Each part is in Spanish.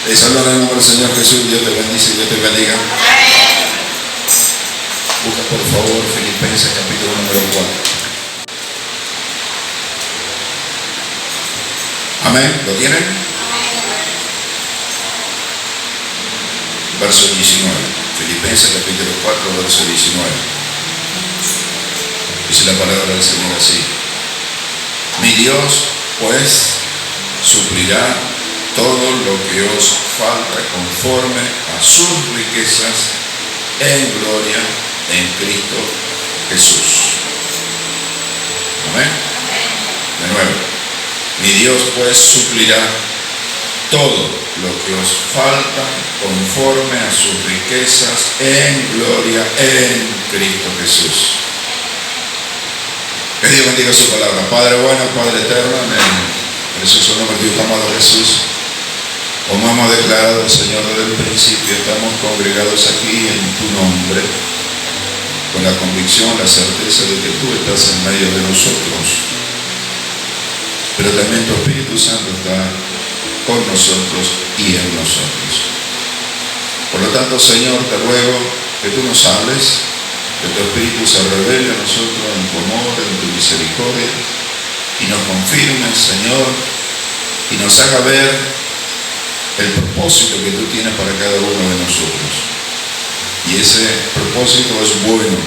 Les hablo en el nombre del Señor Jesús. Dios te bendice y Dios te bendiga. Busca por favor Filipenses capítulo número 4. Amén. ¿Lo tienen? Verso 19. Filipenses capítulo 4, verso 19. Dice la palabra del Señor así: mi Dios pues suplirá todo lo que os falta conforme a sus riquezas en gloria en Cristo Jesús. Amén. De nuevo: mi Dios pues suplirá todo lo que os falta conforme a sus riquezas en gloria en Cristo Jesús. Que Dios bendiga su palabra. Padre bueno, Padre eterno, en el precioso nombre de Dios amado Jesús, como hemos declarado, Señor, desde el principio, estamos congregados aquí en tu nombre, con la convicción, la certeza de que tú estás en medio de nosotros, pero también tu Espíritu Santo está con nosotros y en nosotros. Por lo tanto, Señor, te ruego que tú nos hables, que tu Espíritu se revele a nosotros en tu amor, en tu misericordia, y nos confirme, Señor, y nos haga ver el propósito que tú tienes para cada uno de nosotros. Y ese propósito es bueno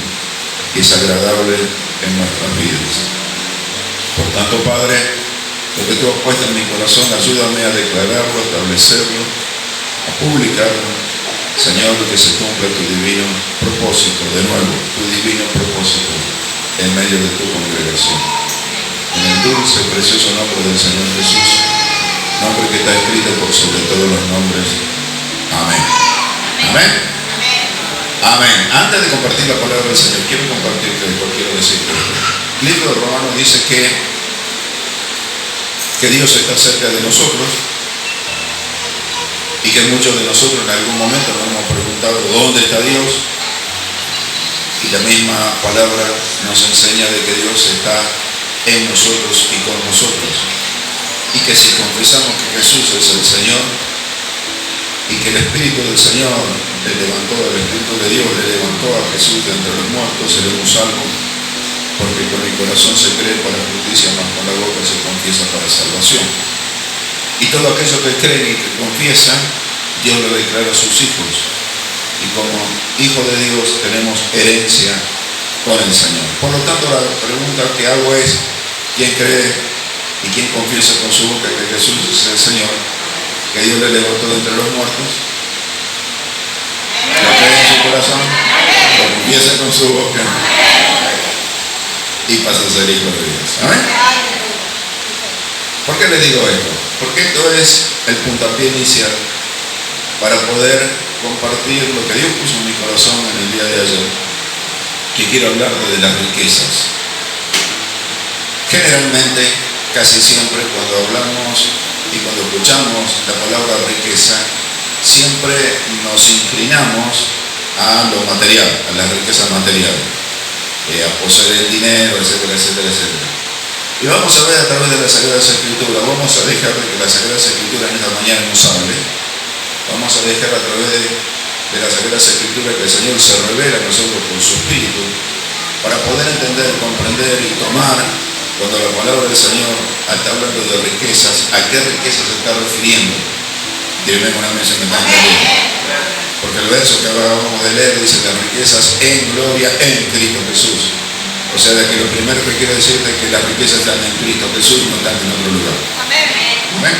y es agradable en nuestras vidas. Por tanto, Padre, lo que tú has puesto en mi corazón, ayúdame a declararlo, a establecerlo, a publicarlo. Señor, que se cumpla tu divino propósito, de nuevo, tu divino propósito en medio de tu congregación. En el dulce, precioso nombre del Señor Jesús, nombre que está escrito por sobre todos los nombres. Amén. Amén. Amén. Antes de compartir la palabra del Señor, quiero compartirte, quiero decirte. El libro de Romanos dice que Dios está cerca de nosotros y que muchos de nosotros en algún momento nos hemos preguntado ¿dónde está Dios? Y la misma palabra nos enseña de que Dios está en nosotros y con nosotros, y que si confesamos que Jesús es el Señor y que el Espíritu del Señor el Espíritu de Dios le levantó a Jesús de entre los muertos, seremos salvos, porque con el corazón se cree para justicia, mas con la boca se confiesa para salvación. Y todo aquello que creen y que confiesan, Dios lo declara a sus hijos. Y como hijos de Dios tenemos herencia con el Señor. Por lo tanto, la pregunta que hago es: ¿quién cree y quién confiesa con su boca que Jesús es el Señor, que Dios le levantó de entre los muertos? ¿Lo cree en su corazón? ¿Lo confiesa con su boca? Y pasa a ser hijo de Dios. ¿Amén? ¿Por qué le digo esto? Porque esto es el puntapié inicial para poder compartir lo que Dios puso en mi corazón en el día de ayer, que quiero hablarte de las riquezas. Generalmente, casi siempre cuando hablamos y cuando escuchamos la palabra riqueza, siempre nos inclinamos a lo material, a las riquezas materiales, a poseer el dinero, etcétera, etcétera, etcétera. Y vamos a ver a través de las Sagradas Escrituras, vamos a dejar de que las Sagradas Escrituras en esta mañana nos hable, vamos a dejar a través de las Sagradas Escrituras que el Señor se revela a nosotros por su Espíritu, para poder entender, comprender y tomar, cuando la palabra del Señor está hablando de riquezas, ¿a qué riquezas se está refiriendo? Dime una vez si me están entendiendo. Porque el verso que acabamos de leer dice las riquezas en gloria en Cristo Jesús. O sea, de que lo primero que quiero decirte es que las riquezas están en Cristo Jesús, no están en otro lugar. Amén.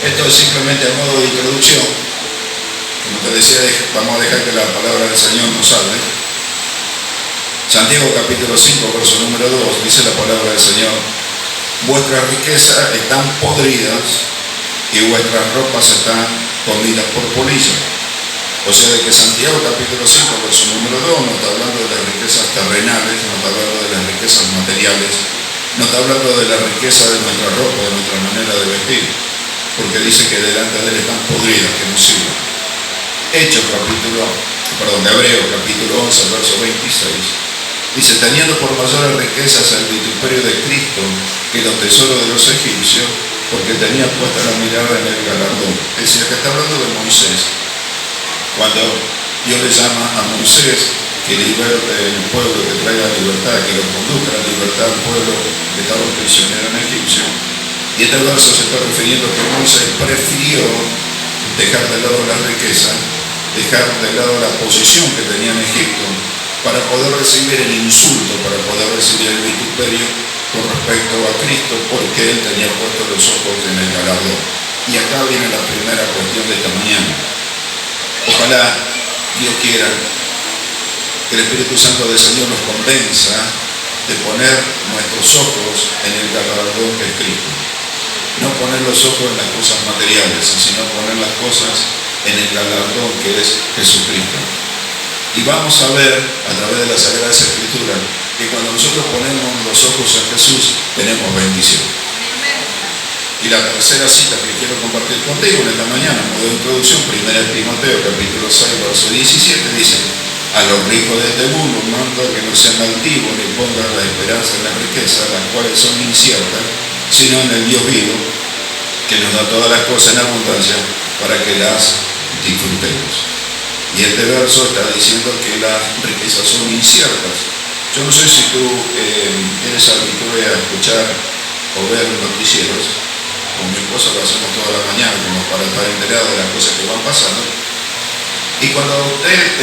Esto es simplemente a modo de introducción. Como te decía, vamos a dejar que la palabra del Señor nos hable. Santiago capítulo 5, verso número 2, dice la palabra del Señor: vuestras riquezas están podridas y vuestras ropas están comidas por polilla. O sea, de que Santiago capítulo 5, verso número 2 no está hablando de las riquezas terrenales, no está hablando de las riquezas materiales, no está hablando de la riqueza de nuestra ropa, de nuestra manera de vestir, porque dice que delante de él están podridas, que no sirven. Hebreos capítulo 11, verso 26, dice: teniendo por mayores riquezas el vituperio de Cristo que los tesoros de los egipcios, porque tenía puesta la mirada en el galardón. Es decir, que está hablando de Moisés. Cuando Dios le llama a Moisés que liberte el pueblo, que traiga libertad, que lo conduzca a la libertad al pueblo que estaba prisionero en Egipcio. Y este verso se está refiriendo a que Moisés prefirió dejar de lado la riqueza, dejar de lado la posición que tenía en Egipto, para poder recibir el insulto, para poder recibir el vituperio con respecto a Cristo, porque él tenía puestos los ojos en el galardón. Y acá viene la primera cuestión de esta mañana. Ojalá Dios quiera que el Espíritu Santo del Señor nos convenza de poner nuestros ojos en el galardón que es Cristo. No poner los ojos en las cosas materiales, sino poner las cosas en el galardón que es Jesucristo. Y vamos a ver a través de las Sagradas Escrituras que cuando nosotros ponemos los ojos en Jesús tenemos bendición. Y la tercera cita que quiero compartir contigo en esta mañana, modo de introducción, 1 Timoteo capítulo 6, verso 17, dice: a los ricos de este mundo manda que no sean altivos ni pongan la esperanza en las riquezas, las cuales son inciertas, sino en el Dios vivo, que nos da todas las cosas en abundancia para que las disfrutemos. Y este verso está diciendo que las riquezas son inciertas. Yo no sé si tú eres habituado a escuchar o ver noticieros. Con mi esposa lo hacemos toda la mañana como para estar enterado de las cosas que van pasando. Y cuando usted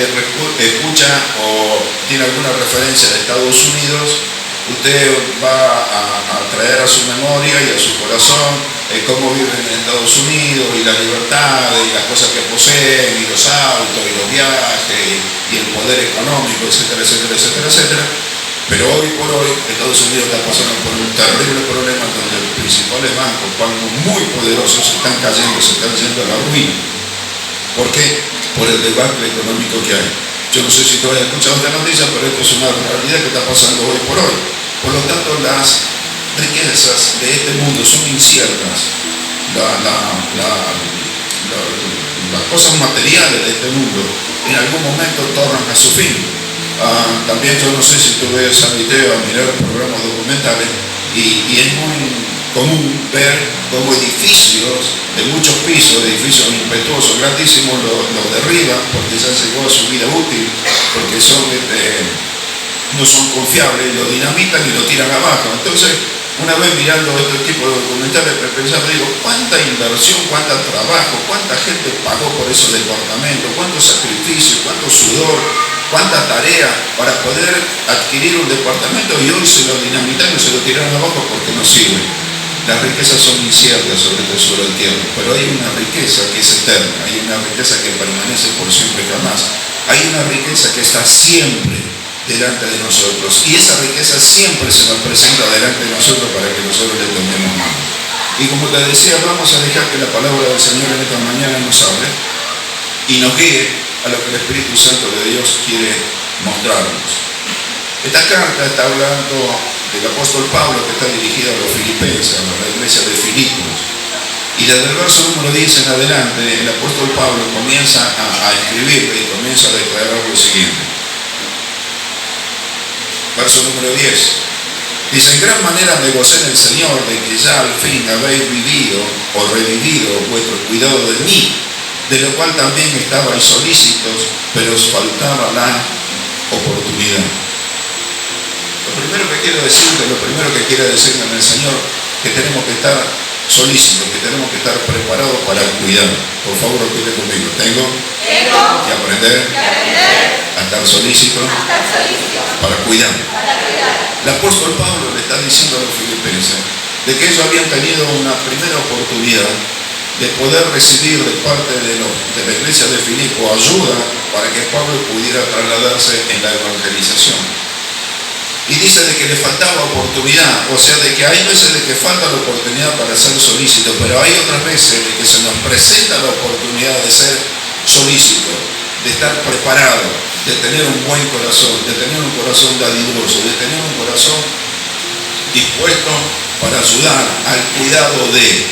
escucha o tiene alguna referencia de Estados Unidos, usted va a traer a su memoria y a su corazón cómo viven en Estados Unidos y la libertad y las cosas que poseen y los autos y los viajes y el poder económico, etcétera, etcétera, etcétera, etcétera. Pero hoy por hoy Estados Unidos está pasando por un terrible problema donde los principales bancos muy poderosos están cayendo, se están yendo a la ruina. ¿Por qué? Por el debacle económico que hay. Yo no sé si tú has escuchado esta noticia, pero esto es una realidad que está pasando hoy por hoy. Por lo tanto, las riquezas de este mundo son inciertas. Las cosas materiales de este mundo en algún momento tornan a su fin. También yo no sé si tú ves a video a mirar programas documentales y es muy común ver cómo edificios de muchos pisos, edificios impetuosos, grandísimos, los derriban porque ya llegó a su vida útil, porque no son confiables, lo dinamitan y lo tiran abajo. Entonces, una vez mirando este tipo de documentales, pensaba, digo, cuánta inversión, cuánto trabajo, cuánta gente pagó por esos departamentos, cuánto sacrificio, cuánto sudor, cuánta tarea para poder adquirir un departamento, y hoy se lo dinamitaron y se lo tiraron abajo porque no sirve. Las riquezas son inciertas sobre el tesoro del tiempo, pero hay una riqueza que es eterna, hay una riqueza que permanece por siempre y jamás. Hay una riqueza que está siempre delante de nosotros, y esa riqueza siempre se nos presenta delante de nosotros para que nosotros le tomemos mano. Y como te decía, vamos a dejar que la palabra del Señor en esta mañana nos hable y nos guíe a lo que el Espíritu Santo de Dios quiere mostrarnos. Esta carta está hablando del apóstol Pablo, que está dirigido a los filipenses, a la iglesia de Filipos. Y desde el verso número 10 en adelante, el apóstol Pablo comienza a escribirle y comienza a declarar lo siguiente. Verso número 10. Dice: en gran manera me gocé en el Señor de que ya al fin habéis vivido o revivido vuestro cuidado de mí, de lo cual también estabais solícitos, pero os faltaba la oportunidad. Lo primero que quiero decirme en el Señor, que tenemos que estar solícitos, que tenemos que estar preparados para cuidar. Por favor, repite conmigo. Tengo que aprender a estar solícito para cuidar. El apóstol Pablo le está diciendo a los filipenses de que ellos habían tenido una primera oportunidad de poder recibir de parte de la iglesia de Filipo ayuda para que Pablo pudiera trasladarse en la evangelización. Y dice de que le faltaba oportunidad, o sea, de que hay veces de que falta la oportunidad para ser solícito, pero hay otras veces de que se nos presenta la oportunidad de ser solícito, de estar preparado, de tener un buen corazón, de tener un corazón dadivoso, de tener un corazón dispuesto para ayudar al cuidado de.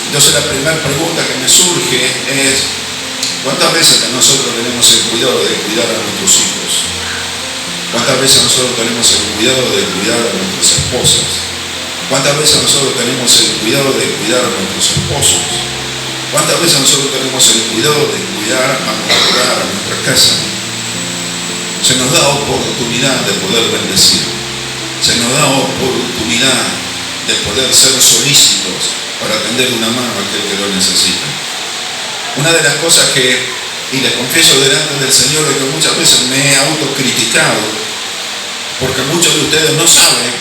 Entonces la primera pregunta que me surge es: ¿cuántas veces nosotros tenemos el cuidado de cuidar a nuestros hijos? ¿Cuántas veces nosotros tenemos el cuidado de cuidar a nuestras esposas? ¿Cuántas veces nosotros tenemos el cuidado de cuidar a nuestros esposos? ¿Cuántas veces nosotros tenemos el cuidado de cuidar, amoldar a nuestra casa? Se nos da oportunidad de poder bendecir. Se nos da oportunidad de poder ser solícitos para tender una mano a aquel que lo necesita. Una de las cosas que, y les confieso delante del Señor, es que muchas veces me he autocriticado, porque muchos de ustedes no saben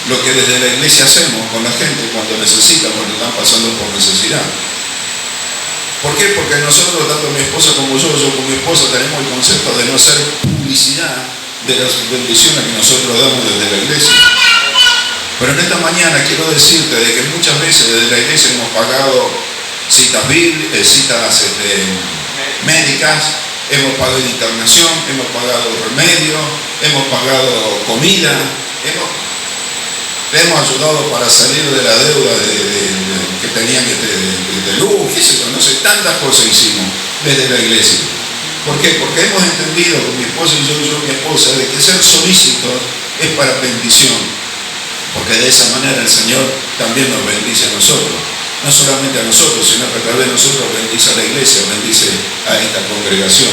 lo que desde la iglesia hacemos con la gente cuando necesitan, cuando están pasando por necesidad. ¿Por qué? Porque nosotros, tanto mi esposa como yo con mi esposa, tenemos el concepto de no hacer publicidad de las bendiciones que nosotros damos desde la iglesia. Pero en esta mañana quiero decirte de que muchas veces desde la iglesia hemos pagado citas bíblicas, citas médicas, hemos pagado internación, hemos pagado remedio, hemos pagado comida, hemos ayudado para salir de la deuda que tenían de luz, no sé, tantas cosas hicimos desde la iglesia. ¿Por qué? Porque hemos entendido con mi esposa y yo mi esposa, de que ser solícito es para bendición. Porque de esa manera el Señor también nos bendice a nosotros. No solamente a nosotros, sino que a través de nosotros bendice a la iglesia, bendice a esta congregación.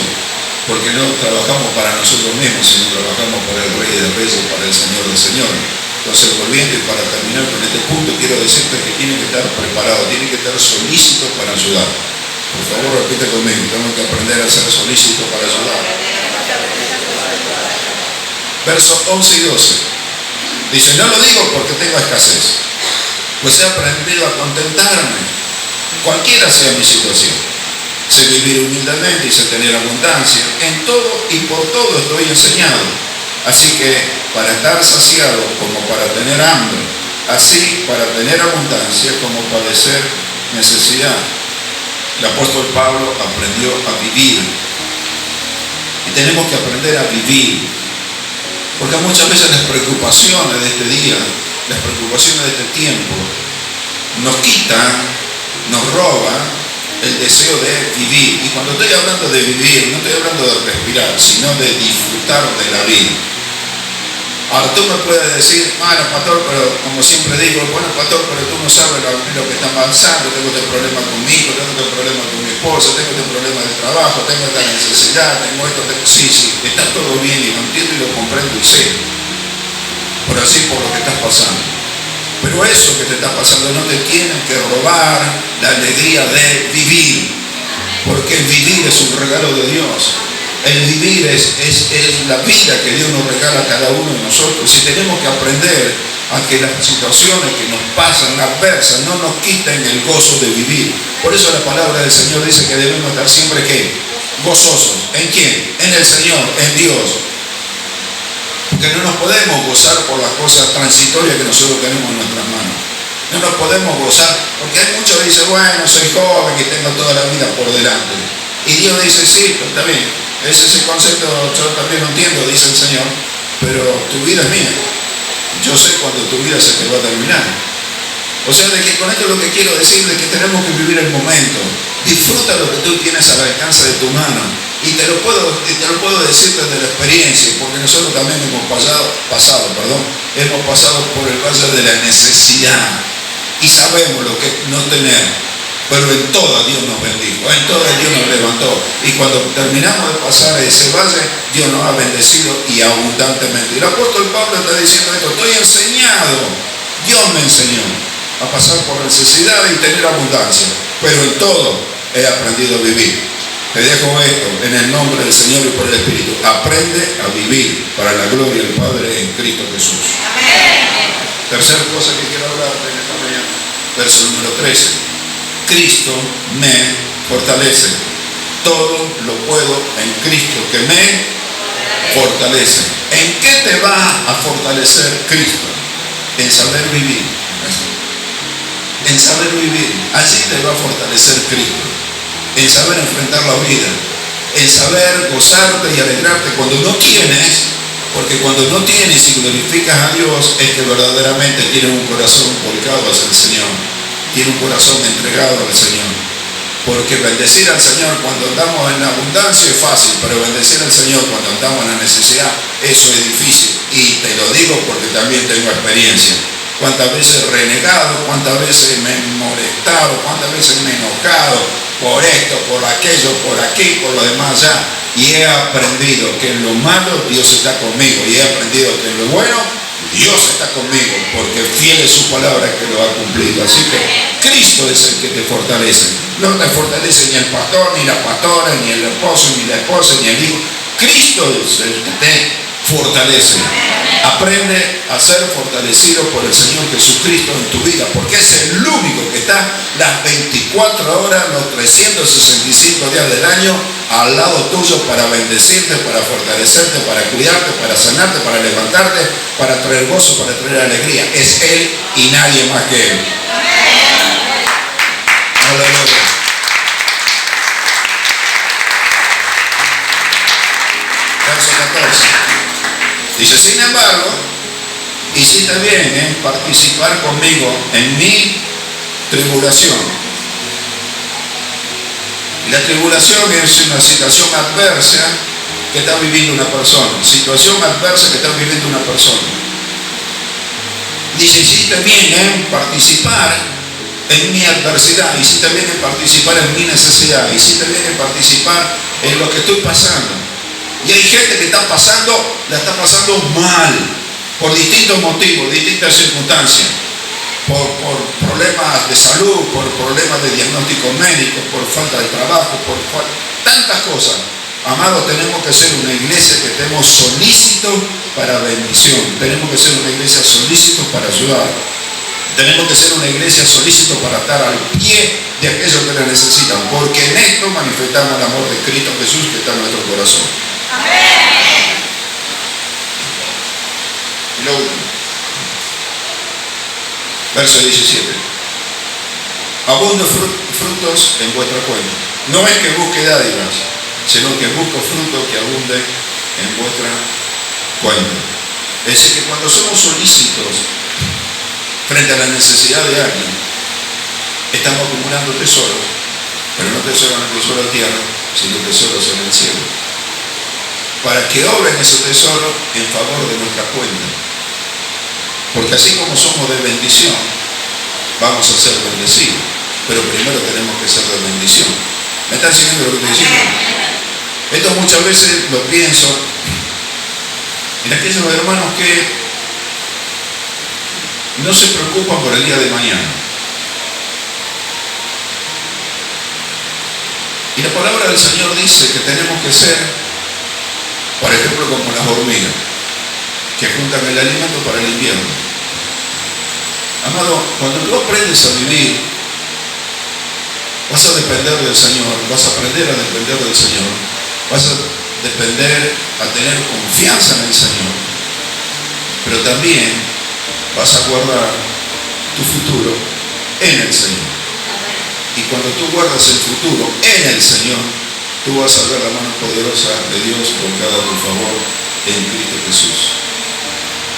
Porque no trabajamos para nosotros mismos, sino trabajamos para el Rey de Reyes, para el Señor del Señor. Entonces, volviendo y para terminar con este punto, quiero decirte que tienen que estar preparados, tienen que estar solícitos para ayudar. Por favor, repite conmigo, tenemos que aprender a ser solícitos para ayudar. Versos 11 y 12. Dice, no lo digo porque tengo escasez, pues he aprendido a contentarme, cualquiera sea mi situación. Sé vivir humildemente y sé tener abundancia. En todo y por todo estoy enseñado. Así que para estar saciado como para tener hambre, así para tener abundancia como padecer necesidad. El apóstol Pablo aprendió a vivir. Y tenemos que aprender a vivir. Porque muchas veces las preocupaciones de este día, las preocupaciones de este tiempo, nos quitan, nos roban el deseo de vivir. Y cuando estoy hablando de vivir, no estoy hablando de respirar, sino de disfrutar de la vida. Ahora tú me puedes decir, bueno, pastor, pero como siempre digo, bueno, pastor, pero tú no sabes lo que está pasando, tengo este problema conmigo, tengo este problema con mi esposa, tengo este problema de trabajo, tengo esta necesidad, tengo esto, sí, está todo bien y lo entiendo y lo comprendo y sé, por así por lo que estás pasando. Pero eso que te está pasando no te tiene que robar la alegría de vivir, porque el vivir es un regalo de Dios. El vivir es la vida que Dios nos regala a cada uno de nosotros. Y tenemos que aprender a que las situaciones que nos pasan adversas no nos quiten el gozo de vivir. Por eso la palabra del Señor dice que debemos estar siempre ¿qué? Gozosos. ¿En quién? En el Señor, en Dios. Porque no nos podemos gozar por las cosas transitorias que nosotros tenemos en nuestras manos. No nos podemos gozar, porque hay muchos que dicen, bueno, soy joven y tengo toda la vida por delante. Y Dios dice, sí, pero está bien. Ese concepto yo también lo entiendo, dice el Señor, pero tu vida es mía. Yo sé cuando tu vida se te va a terminar. O sea, de que con esto lo que quiero decir es que tenemos que vivir el momento. Disfruta lo que tú tienes al alcance de tu mano. Y te lo puedo decir desde la experiencia, porque nosotros también hemos pasado por el valle de la necesidad. Y sabemos lo que es no tener. Pero en toda Dios nos bendijo, en toda Dios nos levantó. Y cuando terminamos de pasar ese valle, Dios nos ha bendecido y abundantemente. Y el apóstol Pablo está diciendo esto, estoy enseñado, Dios me enseñó a pasar por necesidad y tener abundancia. Pero en todo he aprendido a vivir. Te dejo esto en el nombre del Señor y por el Espíritu. Aprende a vivir para la gloria del Padre en Cristo Jesús. Amén. Tercera cosa que quiero hablarte en esta mañana, verso número 13. Cristo me fortalece. Todo lo puedo en Cristo que me fortalece. ¿En qué te va a fortalecer Cristo? En saber vivir. En saber vivir. Allí te va a fortalecer Cristo. En saber enfrentar la vida. En saber gozarte y alegrarte cuando no tienes. Porque cuando no tienes y glorificas a Dios, es que verdaderamente tienes un corazón volcado hacia el Señor. Tiene un corazón entregado al Señor. Porque bendecir al Señor cuando andamos en abundancia es fácil, pero bendecir al Señor cuando andamos en la necesidad, eso es difícil. Y te lo digo porque también tengo experiencia. Cuántas veces he renegado, cuántas veces me he molestado, cuántas veces me he enojado. enojado por esto, por aquello, por aquí, por lo demás allá. Y he aprendido que en lo malo Dios está conmigo. Y he aprendido que en lo bueno Dios está conmigo, porque fiel es su palabra que lo ha cumplido. Así que Cristo es el que te fortalece. No te fortalece ni el pastor, ni la pastora, ni el esposo, ni la esposa, ni el hijo. Cristo es el que te fortalece. Aprende a ser fortalecido por el Señor Jesucristo en tu vida, porque es el único que está las 24 horas, los 365 días del año al lado tuyo para bendecirte, para fortalecerte, para cuidarte, para sanarte, para levantarte, para traer gozo, para traer alegría. Es Él y nadie más que Él. Aleluya. Verso 14. Dice, sin embargo, hiciste bien en participar conmigo en mi tribulación. Y la tribulación es una situación adversa que está viviendo una persona. Situación adversa que está viviendo una persona. Dice, hiciste bien en participar en mi adversidad. Hiciste bien en participar en mi necesidad. Hiciste bien en participar en lo que estoy pasando. Y hay gente que la está pasando mal, por distintos motivos, distintas circunstancias, por problemas de salud, por problemas de diagnóstico médico, por falta de trabajo, por tantas cosas. Amados, tenemos que ser una iglesia que estemos solícitos para bendición. Tenemos que ser una iglesia solícitos para ayudar. Tenemos que ser una iglesia solícitos para estar al pie de aquellos que la necesitan, porque en esto manifestamos el amor de Cristo Jesús que está en nuestro corazón. Amén. Y lo último, verso 17. Abundan frutos en vuestra cuenta. No es que busque dádivas, sino que busco frutos que abunden en vuestra cuenta. Es decir, que cuando somos solícitos frente a la necesidad de alguien, estamos acumulando tesoros, pero no tesoros en el suelo de tierra, sino tesoros en el cielo, para que obren esos tesoros en favor de nuestra cuenta. Porque así como somos de bendición, vamos a ser bendecidos, pero primero tenemos que ser de bendición. ¿Me están siguiendo lo que estoy diciendo? Esto muchas veces lo pienso en aquellos hermanos que no se preocupan por el día de mañana. Y la palabra del Señor dice que tenemos que ser, por ejemplo, como las hormigas, que juntan el alimento para el invierno. Amado, cuando tú aprendes a vivir, vas a depender del Señor, vas a aprender a depender del Señor, vas a depender a tener confianza en el Señor, pero también vas a guardar tu futuro en el Señor. Y cuando tú guardas el futuro en el Señor, tú vas a ver la mano poderosa de Dios colocada a tu favor en Cristo Jesús.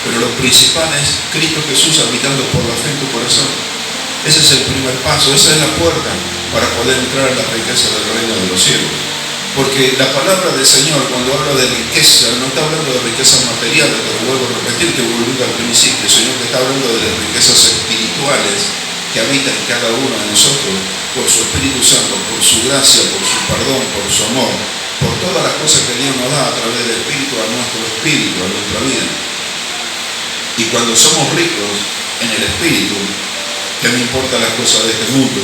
Pero lo principal es Cristo Jesús habitando por la fe en tu corazón. Ese es el primer paso, esa es la puerta para poder entrar a la riqueza del reino de los cielos. Porque la palabra del Señor, cuando habla de riqueza, no está hablando de riquezas materiales, te lo vuelvo a repetir, te vuelvo al principio, sino que está hablando de las riquezas espirituales que habitan en cada uno de nosotros por su Espíritu Santo, por su gracia, por su perdón, por su amor, por todas las cosas que Dios nos da a través del Espíritu a nuestro espíritu, a nuestra vida. Y cuando somos ricos en el Espíritu, que me importan las cosas de este mundo,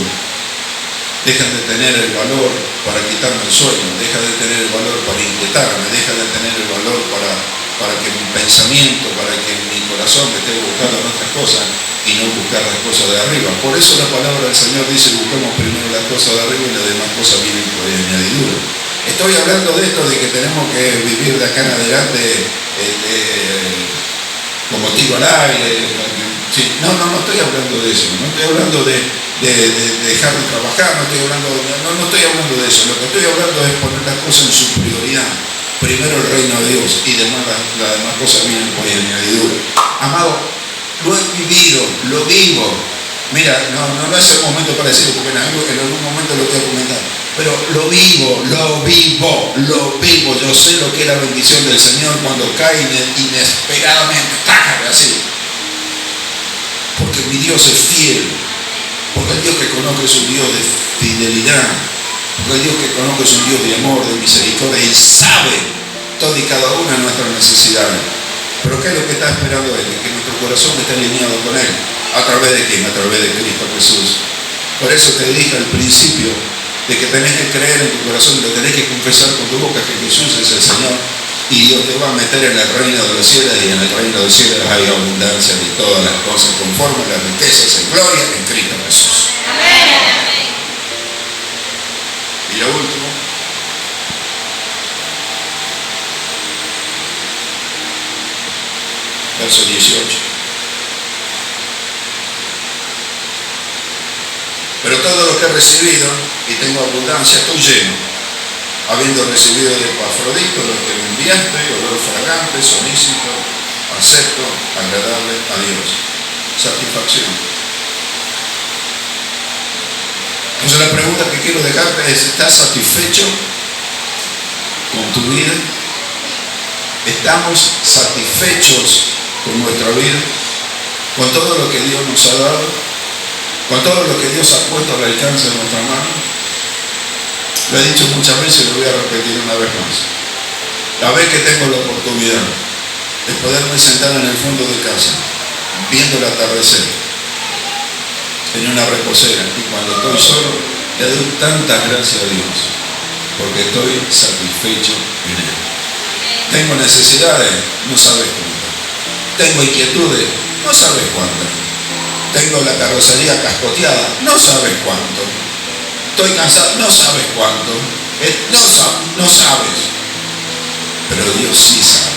dejan de tener el valor para quitarme el sueño, deja de tener el valor para inquietarme, deja de tener el valor para que mi pensamiento, para que mi corazón me esté buscando en otras cosas y no buscar las cosas de arriba. Por eso la palabra del Señor dice, busquemos primero las cosas de arriba y las demás cosas vienen por añadidura. Estoy hablando de esto, de que tenemos que vivir de acá en adelante como tiro al aire. Sí, no estoy hablando de eso, no estoy hablando de dejar de trabajar, no estoy hablando de eso. Lo que estoy hablando es poner las cosas en su prioridad. Primero el reino de Dios y demás, las demás cosas vienen por añadidura. Amado, lo he vivido, lo vivo. Mira, no es el momento para decirlo, porque en algún momento lo voy a comentar. Pero lo vivo. Yo sé lo que es la bendición del Señor cuando cae inesperadamente, así. Porque mi Dios es fiel. Porque el Dios que conozco es un Dios de fidelidad. Porque el Dios que conozco es un Dios de amor, de misericordia, y sabe todas y cada una de nuestras necesidades. Pero ¿qué es lo que está esperando Él? Que nuestro corazón esté alineado con Él. ¿A través de quién? A través de Cristo Jesús. Por eso te dije al principio de que tenés que creer en tu corazón, lo tenés que confesar con tu boca que Jesús es el Señor, y Dios te va a meter en el reino de los cielos, y en el reino de los cielos hay abundancia de todas las cosas conforme a las riquezas en gloria en Cristo Jesús. Amén. Y lo último, verso 18. Pero todo lo que he recibido, y tengo abundancia, estoy lleno, habiendo recibido de Epafrodito lo que me enviaste, olor fragante, solícito, acepto, agradable a Dios. Satisfacción. Entonces la pregunta que quiero dejarte es: ¿estás satisfecho con tu vida? ¿Estamos satisfechos con nuestra vida? ¿Con todo lo que Dios nos ha dado? ¿Con todo lo que Dios ha puesto al alcance de nuestra mano? Lo he dicho muchas veces y lo voy a repetir una vez más. La vez que tengo la oportunidad de poderme sentar en el fondo de casa, viendo el atardecer, en una reposera, y cuando estoy solo, le doy tantas gracias a Dios, porque estoy satisfecho en Él. Tengo necesidades, no sabes cuántas. Tengo inquietudes, no sabes cuántas. Tengo la carrocería cascoteada, no sabes cuánto. Estoy cansado, no sabes cuánto. No sabes. Pero Dios sí sabe.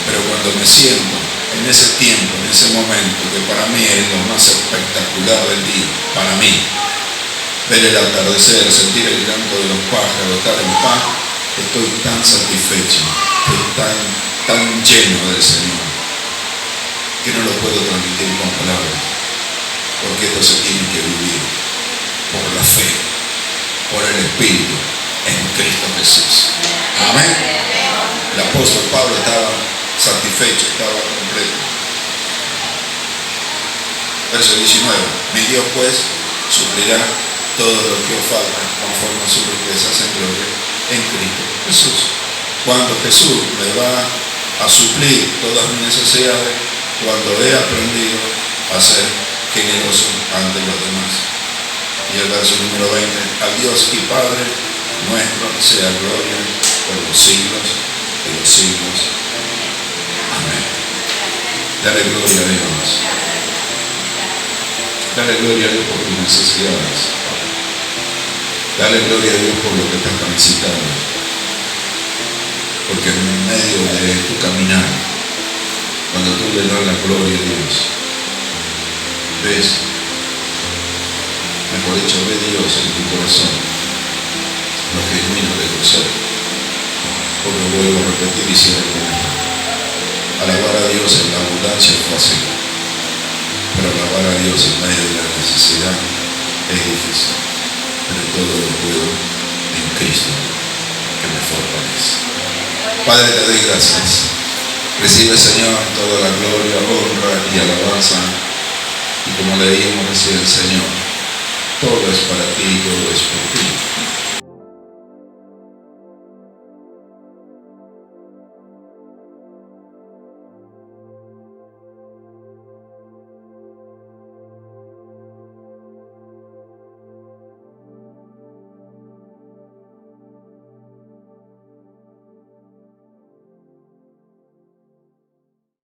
Pero cuando me siento en ese tiempo, en ese momento, que para mí es lo más espectacular del día, para mí, ver el atardecer, sentir el canto de los pájaros, estar en paz, estoy tan satisfecho, estoy tan lleno del Señor, que no lo puedo transmitir con palabras, porque esto se tiene que vivir por la fe, por el Espíritu, en Cristo Jesús. Amén. El apóstol Pablo estaba satisfecho, estaba completo. Verso 19. Mi Dios pues suplirá todo lo que os falta conforme a sus riquezas en gloria en Cristo Jesús. Cuando Jesús me va a suplir todas mis necesidades, cuando he aprendido a ser generoso ante los demás. Y el verso número 20, al Dios y Padre nuestro sea gloria por los siglos de los siglos. Amén. Dale gloria a Dios. Dale gloria a Dios por tus necesidades. Dale gloria a Dios por lo que estás necesitando. Porque en medio de tu caminar, cuando tú le das la gloria a Dios, ves, mejor dicho, ve Dios en tu corazón, lo genuino de tu ser. Porque vuelvo a repetir y cierro con esto. Alabar a Dios en la abundancia es fácil, pero alabar a Dios en medio de la necesidad es difícil. Pero todo lo puedo en Cristo que me fortalece. Padre, te doy gracias. Recibe, Señor, toda la gloria, honra y alabanza. Y como leímos recién, Señor, todo es para ti, todo es por ti.